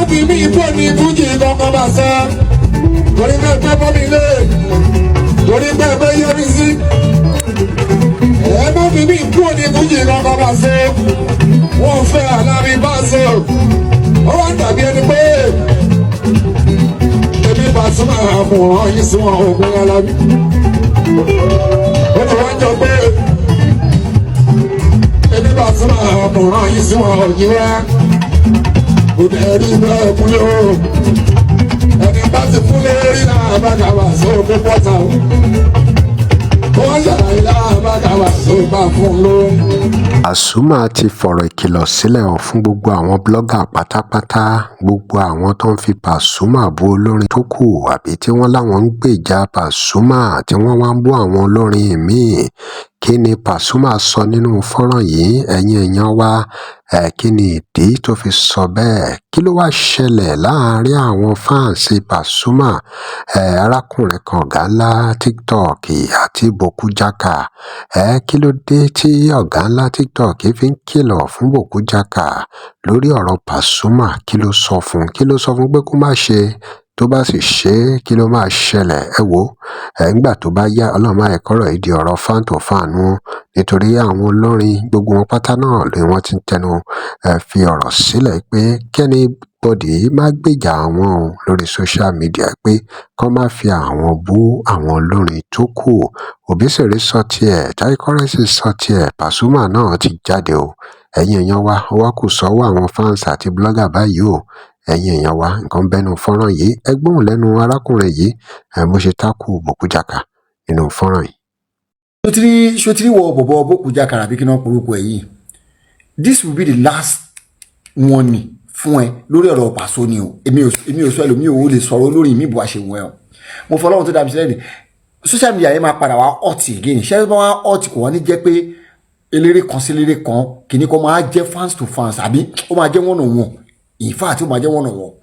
fi mí ìfọ́ ní fújì kankan bá sọ. Torí pé pé bọ́ mi lé. Torí pé pé yé mi sí. Ẹ má fi mí ìfọ́ ní fújì kankan bá sọ. Wọ́n fẹ́ àlárí bá sọ. Ó wá dàbí ẹni pé èmi Pasuma àmọ̀ràn yìí sí wọn ògùn alábí. Ó ti wá jọ pé èmi Pasuma àmọ̀ràn yìí sí wọn ògùn wá. Kò dẹ̀ rí bẹ́ẹ̀ kúlé o. Ẹni bá ti kúlé rí náà bá kàwá sóò kó pọ́ta o. Ó wá ṣàlàyé náà bá kàwá sóò bá fún un lóyún. Pasuma ti fọ̀rọ̀ ìkìlọ̀ sílẹ̀ hàn fún gbogbo àwọn blọ́gà pátápátá, gbogbo àwọn tó ń fi Pasuma bú olórin tó kù àbí tí wọ́n láwọn ń gbèjà Pasuma tí wọ́n wá ń bú àwọn olórin míì. Kí ni Pasuma sọ nínú fọ́nrán yìí, ẹ̀yin èèyàn wa? Kí ni ìdí tó fi sọ bẹ́ẹ̀? Kí ló wá ṣẹlẹ̀ láàárín àwọn fáǹsì Pasuma, arákùnrin kan ọ̀gá ńlá TikTok àti Bokujaka? Kí ló dé tí ọ̀gá ńlá TikTok fi ń kìlọ̀ fún Bokujaka lórí ọ̀rọ̀ Pasuma? Kí ló sọ fún pé kó má ṣe? Tó bá sì ṣe é, kí ló máa ṣẹlẹ̀? Ẹ wò, nígbà tó bá yá, Ọlọ́run má jẹ́ kọ́rọ̀ yìí di ọ̀rọ̀ fáǹtò-fáànù, nítorí àwọn olórin gbogbo wọn pátá náà ni wọ́n ti ń tẹnu fi ọ̀rọ̀ sílẹ̀ pé kẹ́nibọ̀dì má gbèjà àwọn lórí social media, pé kán má fi àwọn bú àwọn olórin tó kù. Obesere sọ tiẹ̀, Taye sọ tiẹ̀, Pasuma náà ti jáde o. Ẹ̀yin èèyàn wa, ó wá kù sọ́wọ́ àwọn fans àti blogger báyìí o. Ẹ̀yin èèyàn wa, nǹkan bẹ́nu fọ́nrán yìí, ẹ gbóhùn lẹ́nu arákùnrin yìí bó ṣe tákù Bokujaka nínú fọ́nrán yìí. Ṣòtìrí wọ bọ̀bọ̀ Bokujaka àbí kí náà porúkọ ẹ̀ yìí. This will be the last warning fún ẹ lórí ọ̀rọ̀ Paso ni o. Èmi ò sọ ẹlòmíì ò lè sọ̀rọ̀ olórin mi bó a ṣe wọ ẹ o. Mo fọlọ́run tó dàbí sílẹ̀ ní social media yẹn máa padà wá ọ̀tì again. Ṣé bá wá ọ̀tì kò wá ní jẹ́ pé eléré kan sí eléré kan kìíní kan máa jẹ́ fans to fans àbí ó máa jẹ́ one on one. In fact ó máa jẹ́ one on one.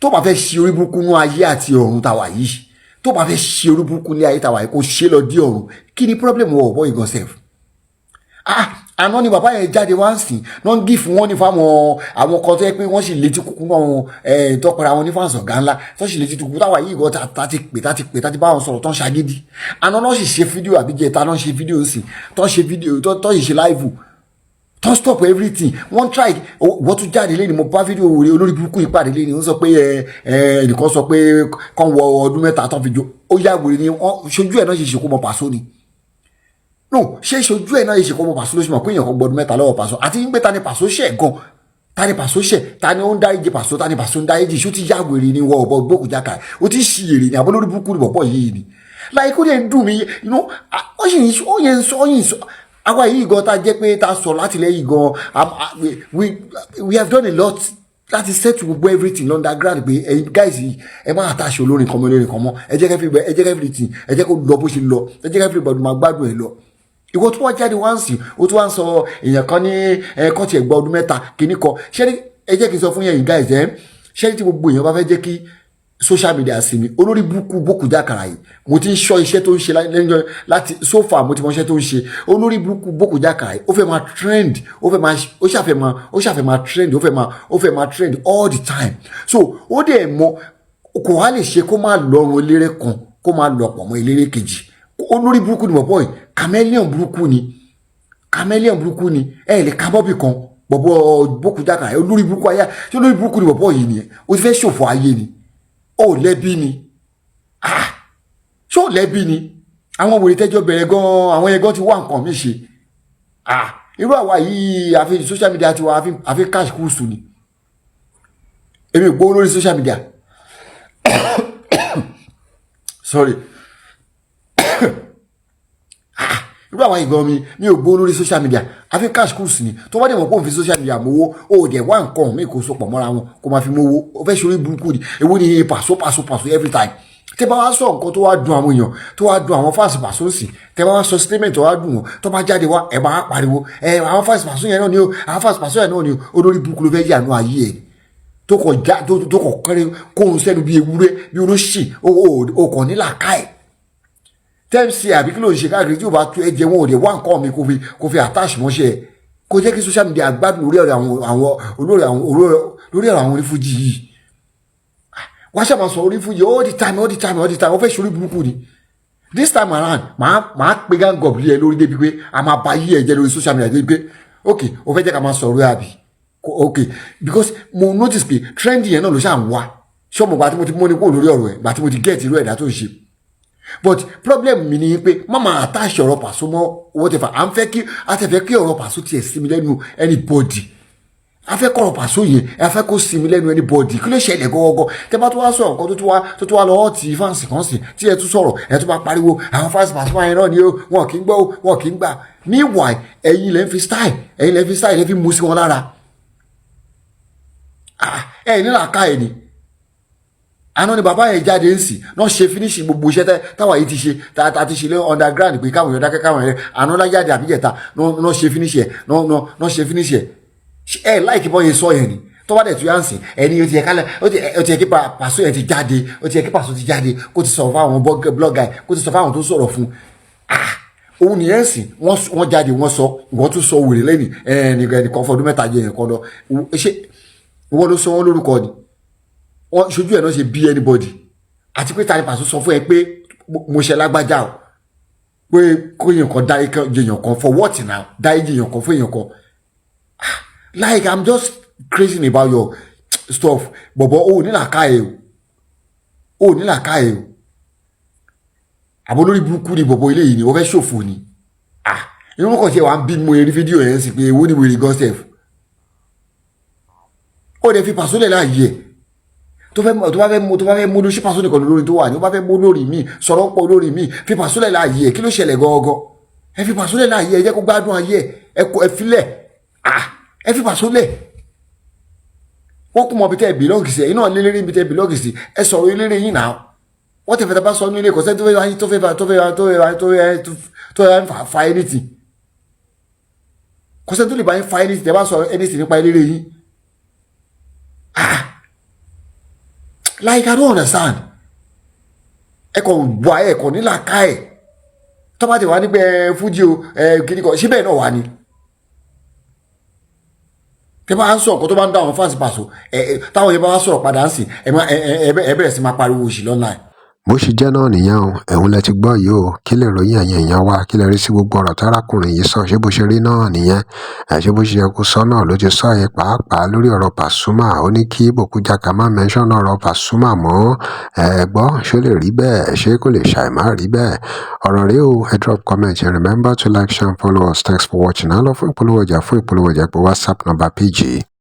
Tó bá fẹ́ ṣe orí burúkú ní ayé àti ọ̀run tàwa yìí, tó bá fẹ́ ṣe orí burúkú ní ayé tàwa yìí kó ṣe lọ dí ọ̀run, kí ni problem wọ̀ ọ̀bọ̀ ìgàn sef? Àná ni bàbá yẹn jáde wá ń sìn náà ń gífù wọn ní fáwọn àwọn kan tó yẹ pé wọ́n sì létí kúkú náà tọpẹ́ra wọn ní fáwọn ọ̀gá ńlá tó sì létí kúkú táwa yìí gan tàti bá wọn sọ̀rọ̀ tó ń ṣagídí. Àná náà sì ṣe fídíò àbíjẹta náà ṣe fídíò sí tó ń ṣe fídíò tó sì ṣe láìvù don't stop everything one try wọ́n tún jáde lẹ́ni mo bá fídíò olórí burúkú ìpàdé lẹ́ni wọ́n sọ pé ẹnìkan sọ pé kàn wọ ọdún mẹ́ta tán fi jó ó yá wèrè ni ṣojú ẹ̀ náà ṣe ṣèkó mọ Paso ni no ṣé ṣojú ẹ̀ náà ṣe ṣèkó mọ Paso ló ṣe mọ̀ pé èèyàn kan gbọdún mẹ́ta lọ́wọ́ Paso àti ń gbé ta ni Paso ṣẹ̀ gan ta ni Paso ṣẹ̀ ta ni ó ń dáríjì Paso ta ni Paso ń dáríjì ṣó ti yá wèrè ni wọ ọ̀bọ Bokujaka ó ti ṣì èrè ni àbọ̀ lórí burúkú ni bọ̀bọ̀ yìí ni láì kó lè dùn mí ó yẹn sọ àwa yìí gan ta jẹ́ pé ta sọ láti lẹ́yìn gan we have done a lot láti settle gbogbo everything underground pé guys yìí ẹ máa àtàṣe olórin kan mọ́ olórin kan mọ́ ẹ jẹ́ everything ẹ jẹ́ kó lọ bó ṣe lọ ẹ jẹ́ everybody máa gbádùn ẹ lọ. Ìwọ tó wá jáde wá ń sìn ó tó wá ń sọ èèyàn kan ní ẹ̀kọ́ tiẹ̀ gba ọdún mẹ́ta kìíní kan ṣé ẹ jẹ́ kí n sọ fún yẹn guys ṣé tí gbogbo èèyàn bá fẹ́ jẹ́ kí social media sinmi olórí burúkú Bokujaka yìí mo ti ń ṣọ́ iṣẹ́ tó ń ṣe lẹ́yìn láti so far mo ti mọ iṣẹ́ tó ń ṣe olórí burúkú Bokujaka yìí ó fẹ́ máa trend ó ṣàfẹ́ máa trend ó fẹ́ máa trend all the time so ó dẹ̀ mọ kò wá lè ṣe kó máa lọ́rùn eléré kan kó máa lọ pọ̀ mọ́ eléré kejì olórí burúkú ni bọ̀bọ̀ yìí chameleon burúkú ni ẹ lè ka bọ́bì kan bọ̀bọ̀ Bokujaka yìí olórí burúkú ayé ṣé olórí burúkú ni bọ̀bọ̀ yìí nìyẹn ó ti fẹ́ ṣòfò ayé ni ó lẹ́bí ni ṣó lẹ́bí ni àwọn wèrè tẹ́jọ́ bẹ̀rẹ̀ gan àwọn ẹgbọ́n ti wá nǹkan mi ṣe irú àwa yìí àfi social media ti wá àfi cash kúrúsù ni èmi gbó lórí social media sorry irú àwa yìí gan mi ò gbó lórí social media àfi cash kúrúsù ni tó bá dẹ̀ mọ̀ pé òun fi social media mowó ó dẹ̀ wá nǹkan mi kò so pọ̀ mọ́ra wọn kó máa fi mowó ó fẹ́ ṣorí burúkú ni èwo ni Paso every time tẹ́ bá wá sọ nǹkan tó wá dùn àwọn èèyàn tó wá dùn àwọn fans Paso sí tẹ́ bá wá sọ statement tó wá dùn wọn tó bá jáde wá ẹ bá pariwo àwọn fans Paso yẹn náà ni o àwọn fans Paso yẹn náà ni o olórí burúkú ló fẹ́ yànú ayé ẹ̀ tó kọ̀ kẹ́rẹ́ kóhun sẹ́nu bí ewúrẹ́ bí olóṣì ó kàn nílà káì tẹ́ǹsì àbí kí ló ń ṣe káàkiri tí ó bá tó ẹ̀jẹ̀ wọn ò dé wá nǹkan mi kò fi attach mọ́ṣẹ́ kò jẹ́ kí social media gbádùn lórí ọ̀rọ̀ àwọn onífújì yìí. Wá ṣàmà sọ onífújì all the time ó fẹ́ ṣorí burúkú ni. This time around màá pe gang up lé ẹ lórí débi pé a máa ba yí ẹ jẹ lórí social media débi pé ok o fẹ́ jẹ́ ká máa sọ̀rọ̀ àbí ok because mo notice pé trend yẹn náà ló ṣà ń wá ṣọ́mọ̀ gbà tí mo ti mọ́ ní kó lórí ọ̀rọ̀ ẹ̀ gbà tí mo ti get irú ẹ̀dá tó ń ṣe. But problem mi ni pé má máa attach ọ̀rọ̀ Paso mọ́ whatever à ń fẹ́ kí ọ̀rọ̀ Paso tiẹ̀ sí mi lẹ́nu anybody. A fẹ́ kọ̀rọ̀ Paso yẹn a fẹ́ kó sí mi lẹ́nu anybody kí ló ṣẹlẹ̀ gọ́gọ́ tẹ́ bá tó wá sọ̀rọ̀ nǹkan tó tó wá lọ́wọ́ tí fáǹsì kan sì tí ẹ tún sọ̀rọ̀ ẹ tún bá pariwo àwọn fáǹsì Paso yẹn náà ni ó wọn kì í gbọ́ wọn kì í gbà. Meanwhile ẹ̀yin lẹ́ ń fi style lẹ́ fi mú sí wọn lára. Ẹ̀yin nílà ká ẹ̀ ni àná ni bàbá yẹn jáde ń sì náà ṣe finish gbogbo iṣẹ́ táwa yìí ti ṣe ta ti ṣe lé underground pé káwọn èèyàn dákẹ́ káwọn èèyàn àná lájáde àbíjẹta náà ṣe finish ẹ̀ náà ṣe finish ẹ̀ láìkí bọ́ yẹn sọ yẹn ni tó bá dẹ̀ tún yà ń sìn ẹni ó ti yẹ kálẹ̀ ó ti yẹ kí Paso yẹn ti jáde ó ti yẹ kí Paso ti jáde kó ti sọ̀rọ̀ fáwọn blogger kó ti sọ fáwọn tó sọ̀rọ̀ fún òun nìyẹn sìn wọ́n jáde wọ́n sọ ìwọ́n tún sọ wèrè lẹ́yìn ẹnìkan fọdún mẹ́ta jẹ ẹ̀kan lọ ṣé ìwọ́n ló sọ wọ́n lórúkọ ni wọ́n ṣojú ẹ̀ náà ṣe bí anybody àti pé tani Paso sọ fún ẹ pé mo ṣe lágbájá o pé kó èèyàn kan dá èèyàn kan for what now dá èèyàn kan fún èèyàn kan like I'm just crazy about your stuff bọ̀bọ̀ o nílà káyè o àbọ̀ lórí burúkú ni bọ̀bọ̀ ilé yìí ni wọ́n fẹ́ ṣòfò ni inú kan ṣe wà ń bí mo rí fídíò yẹn sí pé owó ni wèrè gọ́sẹ̀f ó dẹ̀ fi Paso lẹ̀ láàyè ẹ̀ tó bá fẹ́ mú lórí Paso nìkan lórí tó wà ní ó bá fẹ́ mú lórí mi sọ̀rọ̀ pọ̀ lórí mi fi Paso lẹ̀ láàyè ẹ̀ kí ló ṣẹlẹ̀ gọ́gọ́ ẹ fi Paso lẹ̀ láàyè ẹ̀ jẹ́ kó gbádùn ayé ẹ filẹ̀ ẹ fi Paso lẹ̀ wọ́n kú mọ́ bí tẹ́ ẹ bìlọ́ọ̀gì sí ẹ̀ iná lélẹ́rìí bí tẹ́ ẹ bìlọ́ọ̀gì sí ẹ sọ̀rọ̀ eléré yín náà wọ́n tẹ̀fẹ̀ tẹ́ bá sọ ní ilé kọ̀sẹ́ tó fẹ́ fa anything kọ̀sẹ́ tó lè bá yín fa anything tẹ́ bá sọ anything nípa eléré yín like I don't understand ẹ kò wá ẹ kò nílà ká ẹ tó bá ti wá nígbẹ́ fújì o kìíní kan síbẹ̀ náà wà ní tẹ bá ń sọ ọ̀kan tó bá ń dá àwọn fáǹsì Paso táwọn yẹn bá wá sọ̀rọ̀ padà ń sìn ẹ bẹ̀rẹ̀ sí máa pariwo òṣì lọ́nà. bó ṣe jẹ́ náà nìyẹn o ẹ̀hún lẹ ti gbọ́ yìí o kí lè ròyìn ẹ̀yìn èèyàn wa kí lè rí sí gbogbo ọ̀rọ̀ tárákùnrin yìí sọ ṣé bó ṣe rí náà nìyẹn ṣé bó ṣe yẹ kó sọ náà ló ti sọ yẹn pàápàá lórí ọ̀rọ̀ Pasuma ó ní kí Bòkújà ká má mẹ́ńsọ̀n ọ̀rọ̀ Pasuma mọ́ gbọ́ ṣó lè rí bẹ́ẹ̀ ṣé kò lè ṣàìmá rí bẹ́ẹ̀ ọ̀rọ̀ rí o ẹ drop comment and remember to like share and follow us. Thanks for watching. Á lọ fún ìpolówó ọjà pé WhatsApp number page